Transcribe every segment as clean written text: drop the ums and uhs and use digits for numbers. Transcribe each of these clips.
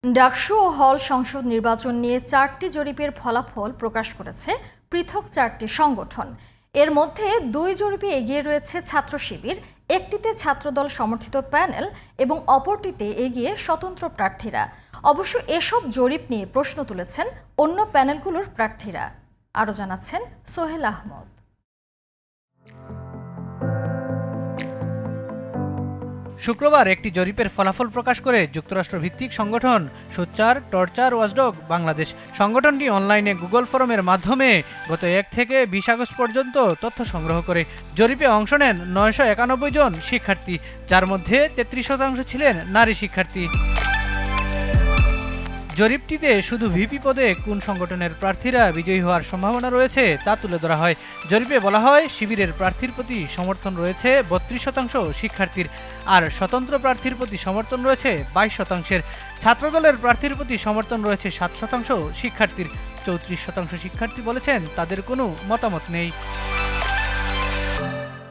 ডাকসু ও হল সংসদ নির্বাচন নিয়ে 4টি জরিপের ফলাফল প্রকাশ করেছে পৃথক 4টি সংগঠন। এর মধ্যে 2 জরিপে এগিয়ে রয়েছে ছাত্র শিবির, একটিতে ছাত্রদল সমর্থিত প্যানেল এবং অপরটিতে এগিয়ে স্বতন্ত্র প্রার্থীরা। অবশ্য এসব জরিপ নিয়ে প্রশ্ন তুলেছেন অন্য প্যানেলগুলোর প্রার্থীরা। আরও জানাচ্ছেন সোহেল আহমদ। শুক্রবার একটি জরিপের ফলাফল প্রকাশ করে যুক্তরাষ্ট্রভিত্তিক সংগঠন সোচ্চার টর্চার ওয়াচডগ বাংলাদেশ। সংগঠনটি অনলাইনে গুগল ফরমের মাধ্যমে গত 1 থেকে 20 আগস্ট পর্যন্ত তথ্য সংগ্রহ করে। জরিপে অংশ নেন 991 জন শিক্ষার্থী, যার মধ্যে 33% ছিলেন নারী শিক্ষার্থী। জরিপটিতে শুধু ভিপি পদে কোন সংগঠনের প্রার্থীরা বিজয়ী হওয়ার সম্ভাবনা রয়েছে তা তুলে ধরা হয়। জরিপে বলা হয়, শিবিরের প্রার্থীর প্রতি সমর্থন রয়েছে 32% শিক্ষার্থীর, আর স্বতন্ত্র প্রার্থীর প্রতি সমর্থন রয়েছে 22%। ছাত্রদলের প্রার্থীর প্রতি সমর্থন রয়েছে 7% শিক্ষার্থীর। 34% শিক্ষার্থী বলেছেন তাদের কোনো মতামত নেই।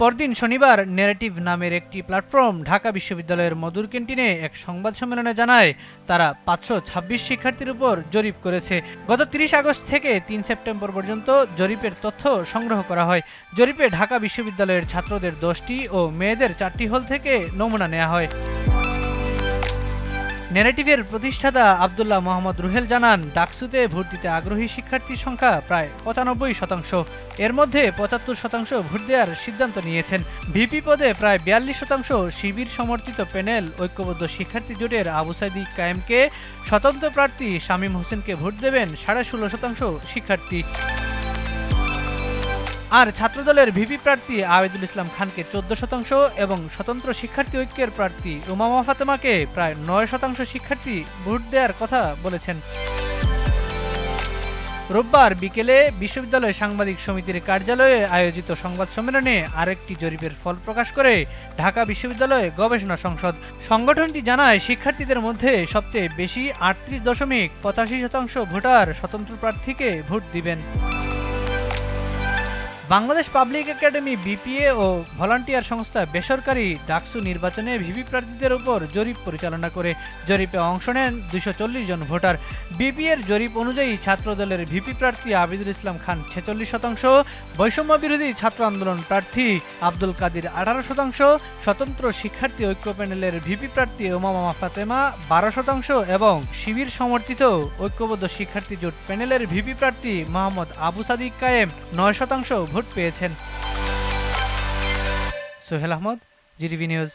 পরদিন শনিবার ন্যারেটিভ নামের একটি প্ল্যাটফর্ম ঢাকা বিশ্ববিদ্যালয়ের মধুর ক্যান্টিনে এক সংবাদ সম্মেলনে জানায়, তারা 526 শিক্ষার্থীর উপর জরিপ করেছে। গত 30 আগস্ট থেকে 3 সেপ্টেম্বর পর্যন্ত জরিপের তথ্য সংগ্রহ করা হয়। জরিপে ঢাকা বিশ্ববিদ্যালয়ের ছাত্রদের 10টি ও মেয়েদের 4টি হল থেকে নমুনা নেওয়া হয়। ন্যারেটিভের প্রতিষ্ঠাতা আব্দুল্লাহ মোহাম্মদ রুহেল জানান, ডাকসুতে ভোট দিতে আগ্রহী শিক্ষার্থীর সংখ্যা প্রায় 95%। এর মধ্যে 75% ভোট দেওয়ার সিদ্ধান্ত নিয়েছেন। ভিপি পদে প্রায় 42% শিবির সমর্থিত প্যানেল ঐক্যবদ্ধ শিক্ষার্থী জোটের আবু সাইদি কায়েমকে, স্বতন্ত্র প্রার্থী শামীম হোসেনকে ভোট দেবেন 16.5% শিক্ষার্থী। আর ছাত্রদলের ভিপি প্রার্থী আবেদুল ইসলাম খানকে 14% এবং স্বতন্ত্র শিক্ষার্থী ঐক্যের প্রার্থী উমামা ফাতেমাকে প্রায় 9% শিক্ষার্থী ভোট দেওয়ার কথা বলেছেন। রোববার বিকেলে বিশ্ববিদ্যালয় সাংবাদিক সমিতির কার্যালয়ে আয়োজিত সংবাদ সম্মেলনে আরেকটি জরিপের ফল প্রকাশ করে ঢাকা বিশ্ববিদ্যালয় গবেষণা সংসদ। সংগঠনটি জানায়, শিক্ষার্থীদের মধ্যে সবচেয়ে বেশি 38.85% ভোটার স্বতন্ত্র প্রার্থীকে ভোট দিবেন। বাংলাদেশ পাবলিক একাডেমি বিপিএ ও ভলান্টিয়ার সংস্থা বেসরকারি ডাকসু নির্বাচনে ভিপি প্রার্থীদের উপর জরিপ পরিচালনা করে। জরিপে অংশ নেন 240 জন ভোটার। বিপিএর জরিপ অনুযায়ী ছাত্রদলের ভিপি প্রার্থী আবিদুল ইসলাম খান 46%, বৈষম্য বিরোধী ছাত্র আন্দোলন প্রার্থী আব্দুল কাদির 18%, স্বতন্ত্র শিক্ষার্থী ঐক্য প্যানেলের ভিপি প্রার্থী উমামা ফাতেমা 12% এবং শিবির সমর্থিত ঐক্যবদ্ধ শিক্ষার্থী জোট প্যানেলের ভিপি প্রার্থী মোহাম্মদ আবু সাদিক কায়েম 9% ভোট পেয়েছেন। Sohel Ahmed, GTV news.